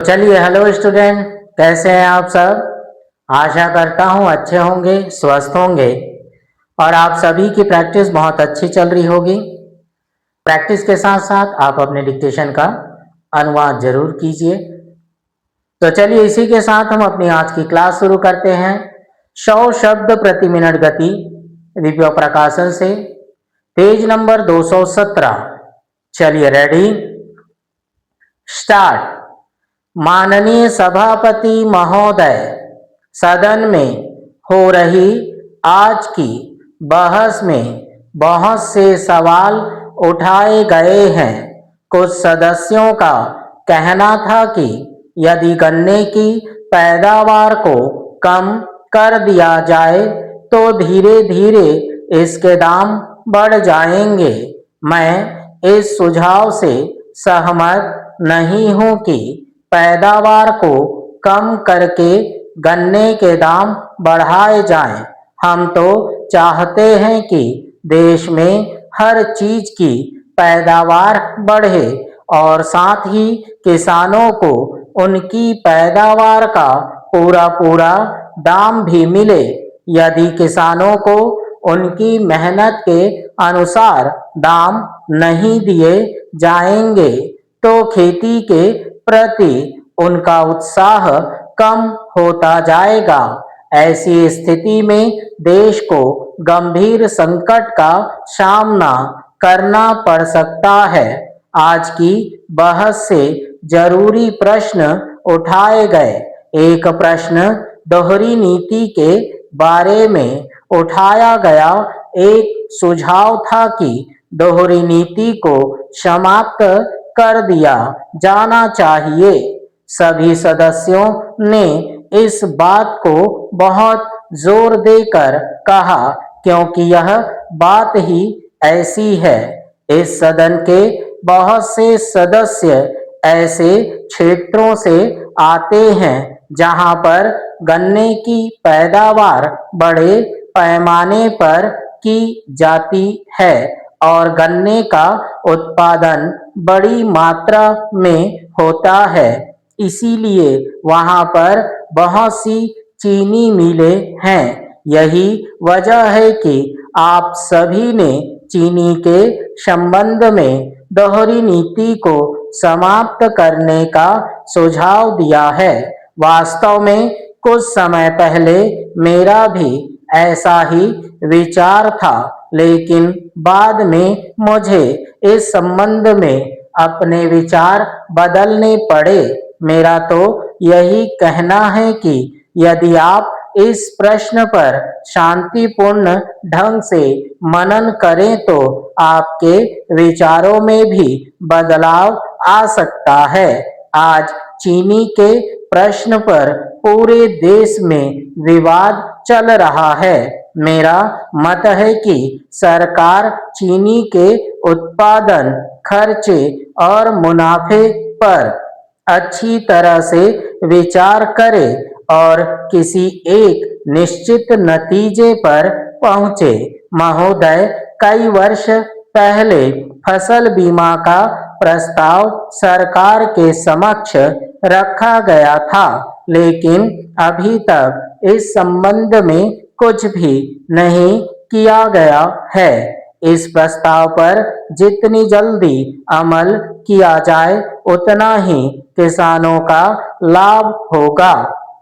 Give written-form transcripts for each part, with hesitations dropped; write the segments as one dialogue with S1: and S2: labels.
S1: चलिए, hello student, कैसे हैं आप सब। आशा करता हूँ अच्छे होंगे, स्वस्थ होंगे और आप सभी की प्रैक्टिस बहुत अच्छी चल रही होगी। प्रैक्टिस के साथ साथ आप अपने डिक्टेशन का अनुवाद जरूर कीजिए। तो चलिए, इसी के साथ हम अपनी आज की क्लास शुरू करते हैं। 100 शब्द प्रति मिनट गति, दिव्य प्रकाशन से, पेज नंबर 217। चलिए, रेडी, स्टार्ट। माननीय सभापति महोदय, सदन में हो रही आज की बहस में बहुत से सवाल उठाए गए हैं। कुछ सदस्यों का कहना था कि यदि गन्ने की पैदावार को कम कर दिया जाए तो धीरे धीरे इसके दाम बढ़ जाएंगे। मैं इस सुझाव से सहमत नहीं हूं कि पैदावार को कम करके गन्ने के दाम बढ़ाए जाएं। हम तो चाहते हैं कि देश में हर चीज की पैदावार बढ़े और साथ ही किसानों को उनकी पैदावार का पूरा पूरा दाम भी मिले। यदि किसानों को उनकी मेहनत के अनुसार दाम नहीं दिए जाएंगे तो खेती के प्रति उनका उत्साह कम होता जाएगा। ऐसी स्थिति में देश को गंभीर संकट का सामना करना पड़ सकता है। आज की बहस से जरूरी प्रश्न उठाए गए। एक प्रश्न दोहरी नीति के बारे में उठाया गया। एक सुझाव था कि दोहरी नीति को समाप्त कर दिया जाना चाहिए। सभी सदस्यों ने इस बात को बहुत जोर देकर कहा क्योंकि यह बात ही ऐसी है। इस सदन के बहुत से सदस्य ऐसे क्षेत्रों से आते हैं जहां पर गन्ने की पैदावार बड़े पैमाने पर की जाती है और गन्ने का उत्पादन बड़ी मात्रा में होता है। इसीलिए वहां पर बहुत सी चीनी मिलें हैं। यही वजह है कि आप सभी ने चीनी के संबंध में दोहरी नीति को समाप्त करने का सुझाव दिया है। वास्तव में कुछ समय पहले मेरा भी ऐसा ही विचार था, लेकिन बाद में मुझे इस संबंध में अपने विचार बदलने पड़े। मेरा तो यही कहना है कि यदि आप इस प्रश्न पर शांतिपूर्ण ढंग से मनन करें तो आपके विचारों में भी बदलाव आ सकता है। आज चीनी के प्रश्न पर पूरे देश में विवाद चल रहा है। मेरा मत है कि सरकार चीनी के उत्पादन, खर्चे और मुनाफे पर अच्छी तरह से विचार करे और किसी एक निश्चित नतीजे पर पहुंचे। महोदय, कई वर्ष पहले फसल बीमा का प्रस्ताव सरकार के समक्ष रखा गया था, लेकिन अभी तक इस संबंध में कुछ भी नहीं किया गया है। इस प्रस्ताव पर जितनी जल्दी अमल किया जाए उतना ही किसानों का लाभ होगा।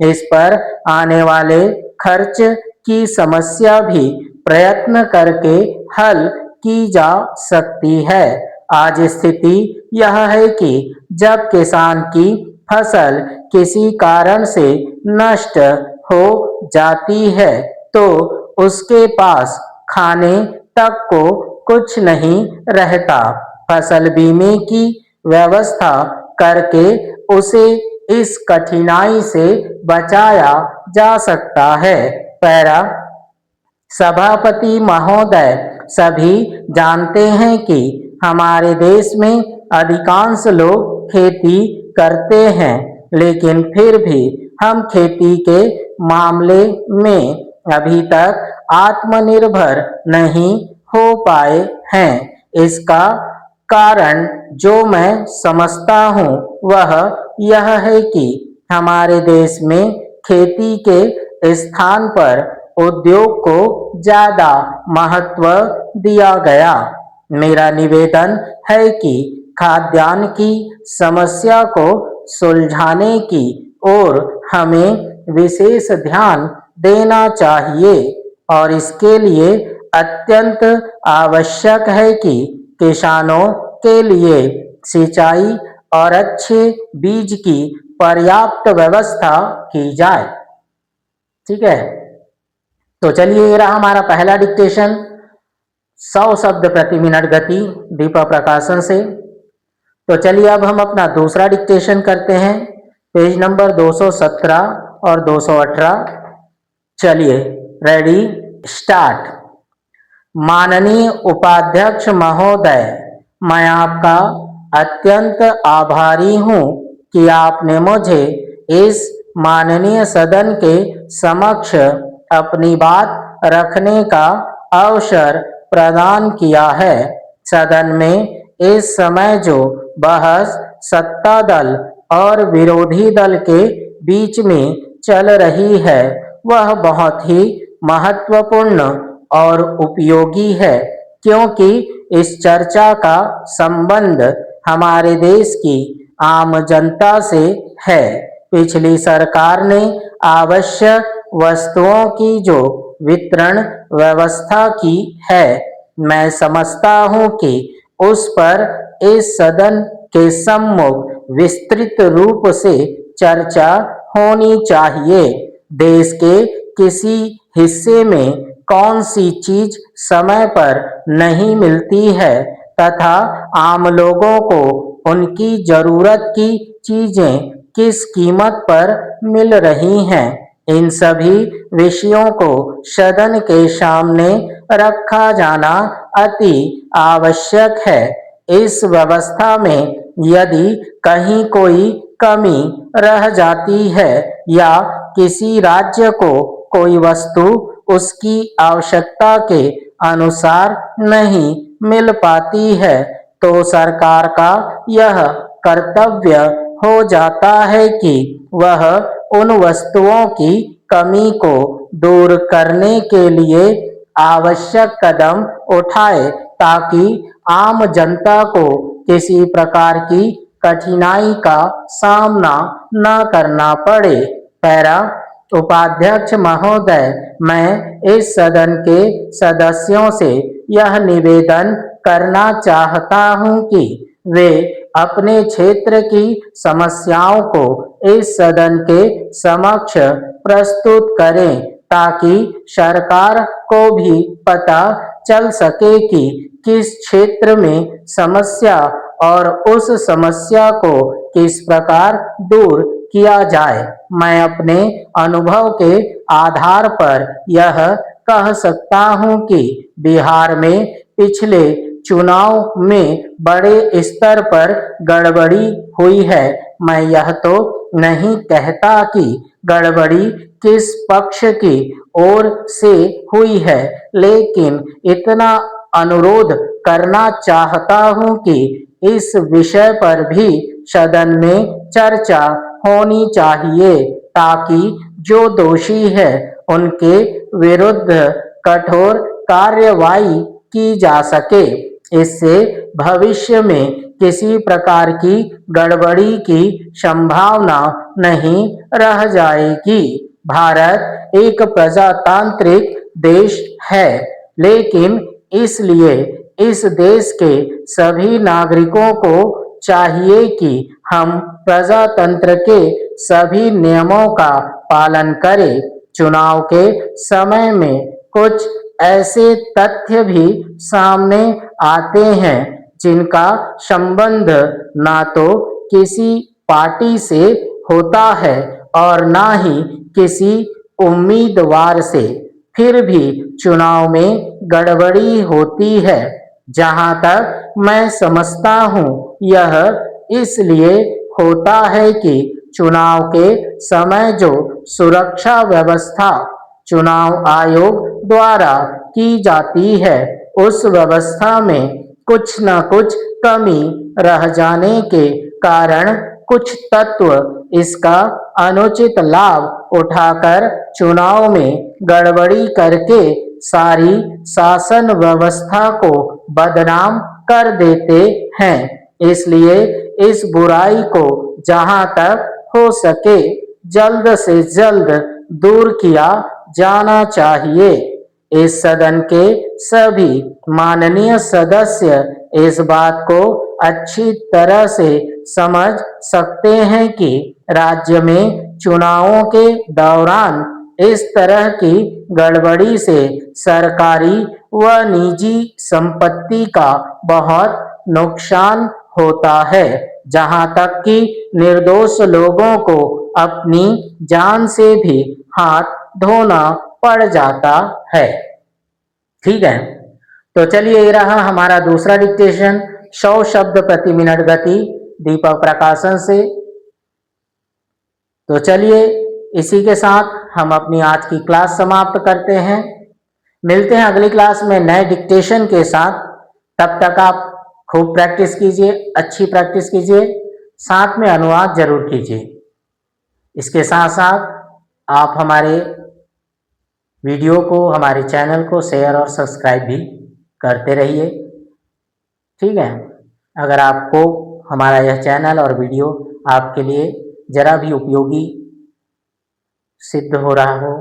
S1: इस पर आने वाले खर्च की समस्या भी प्रयत्न करके हल की जा सकती है। आज स्थिति यह है कि जब किसान की फसल किसी कारण से नष्ट हो जाती है तो उसके पास खाने तक को कुछ नहीं रहता। फसल बीमे की व्यवस्था करके उसे इस कठिनाई से बचाया जा सकता है। पैरा, सभापति महोदय, सभी जानते हैं कि हमारे देश में अधिकांश लोग खेती करते हैं, लेकिन फिर भी हम खेती के मामले में अभी तक आत्मनिर्भर नहीं हो पाए हैं। इसका कारण जो मैं समझता हूँ वह यह है कि हमारे देश में खेती के स्थान पर उद्योग को ज़्यादा महत्व दिया गया। मेरा निवेदन है कि खाद्यान्न की समस्या को सुलझाने की ओर हमें विशेष ध्यान देना चाहिए और इसके लिए अत्यंत आवश्यक है कि किसानों के लिए सिंचाई और अच्छे बीज की पर्याप्त व्यवस्था की जाए। ठीक है, तो चलिए ये रहा हमारा पहला डिक्टेशन 100 शब्द प्रति मिनट गति दीपा प्रकाशन से। तो चलिए अब हम अपना दूसरा डिक्टेशन करते हैं, पेज नंबर 217 और 218। चलिए रेडी स्टार्ट। माननीय उपाध्यक्ष महोदय, मैं आपका अत्यंत आभारी हूँ कि आपने मुझे इस माननीय सदन के समक्ष अपनी बात रखने का अवसर प्रदान किया है। सदन में इस समय जो बहस सत्ता दल और विरोधी दल के बीच में चल रही है वह बहुत ही महत्वपूर्ण और उपयोगी है, क्योंकि इस चर्चा का संबंध हमारे देश की आम जनता से है। पिछली सरकार ने आवश्यक वस्तुओं की जो वितरण व्यवस्था की है, मैं समझता हूँ कि उस पर इस सदन के सम्मुख विस्तृत रूप से चर्चा होनी चाहिए। देश के किसी हिस्से में कौन सी चीज समय पर नहीं मिलती है तथा आम लोगों को उनकी जरूरत की चीजें किस कीमत पर मिल रही हैं, इन सभी विषयों को सदन के सामने रखा जाना अति आवश्यक है। इस व्यवस्था में यदि कहीं कोई कमी रह जाती है या किसी राज्य को कोई वस्तु उसकी आवश्यकता के अनुसार नहीं मिल पाती है तो सरकार का यह कर्तव्य हो जाता है कि वह उन वस्तुओं की कमी को दूर करने के लिए आवश्यक कदम उठाए ताकि आम जनता को किसी प्रकार की कठिनाई का सामना न करना पड़े। पैरा उपाध्यक्ष महोदय, मैं इस सदन के सदस्यों से यह निवेदन करना चाहता हूं कि वे अपने क्षेत्र की समस्याओं को इस सदन के समक्ष प्रस्तुत करें ताकि सरकार को भी पता चल सके कि किस क्षेत्र में समस्या और उस समस्या को किस प्रकार दूर किया जाए। मैं अपने अनुभव के आधार पर यह कह सकता हूं कि बिहार में पिछले चुनाव में बड़े स्तर पर गड़बड़ी हुई है। मैं यह तो नहीं कहता कि गड़बड़ी किस पक्ष की ओर से हुई है, लेकिन इतना अनुरोध करना चाहता हूं कि इस विषय पर भी सदन में चर्चा होनी चाहिए ताकि जो दोषी है उनके विरुद्ध कठोर कार्रवाई की जा सके। इससे भविष्य में किसी प्रकार की गड़बड़ी की संभावना नहीं रह जाएगी। भारत एक प्रजातांत्रिक देश है, लेकिन इसलिए इस देश के सभी नागरिकों को चाहिए कि हम प्रजातंत्र के सभी नियमों का पालन करें। चुनाव के समय में कुछ ऐसे तथ्य भी सामने आते हैं जिनका संबंध ना तो किसी पार्टी से होता है और ना ही किसी उम्मीदवार से, फिर भी चुनाव में गड़बड़ी होती है। जहां तक मैं समझता हूं यह इसलिए होता है कि चुनाव के समय जो सुरक्षा व्यवस्था चुनाव आयोग द्वारा की जाती है उस व्यवस्था में कुछ न कुछ कमी रह जाने के कारण कुछ तत्व इसका अनुचित लाभ उठाकर चुनाव में गड़बड़ी करके सारी शासन व्यवस्था को बदनाम कर देते हैं। इसलिए इस बुराई को जहां तक हो सके जल्द से जल्द दूर किया जाना चाहिए। इस सदन के सभी माननीय सदस्य इस बात को अच्छी तरह से समझ सकते हैं कि राज्य में चुनावों के दौरान इस तरह की गड़बड़ी से सरकारी व निजी संपत्ति का बहुत नुकसान होता है, जहां तक कि निर्दोष लोगों को अपनी जान से भी हाथ धोना पड़ जाता है। ठीक है, तो चलिए ये रहा हमारा दूसरा डिक्टेशन 100 शब्द प्रति मिनट गति दीपक प्रकाशन से। तो चलिए इसी के साथ हम अपनी आज की क्लास समाप्त करते हैं। मिलते हैं अगली क्लास में नए डिक्टेशन के साथ। तब तक आप खूब प्रैक्टिस कीजिए, अच्छी प्रैक्टिस कीजिए, साथ में अनुवाद जरूर कीजिए। इसके साथ साथ आप हमारे वीडियो को, हमारे चैनल को शेयर और सब्सक्राइब भी करते रहिए। ठीक है, अगर आपको हमारा यह चैनल और वीडियो आपके लिए जरा भी उपयोगी सिद्ध हो रहा हो,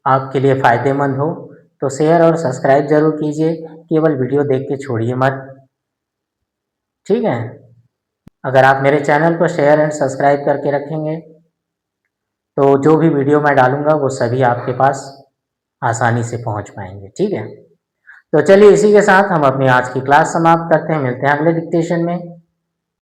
S1: आपके लिए फ़ायदेमंद हो, तो शेयर और सब्सक्राइब जरूर कीजिए। केवल वीडियो देख के छोड़िए मत। ठीक है, अगर आप मेरे चैनल को शेयर एंड सब्सक्राइब करके रखेंगे तो जो भी वीडियो मैं डालूंगा वो सभी आपके पास आसानी से पहुंच पाएंगे। ठीक है, तो चलिए इसी के साथ हम अपनी आज की क्लास समाप्त करते हैं। मिलते हैं अगले डिक्टेशन में।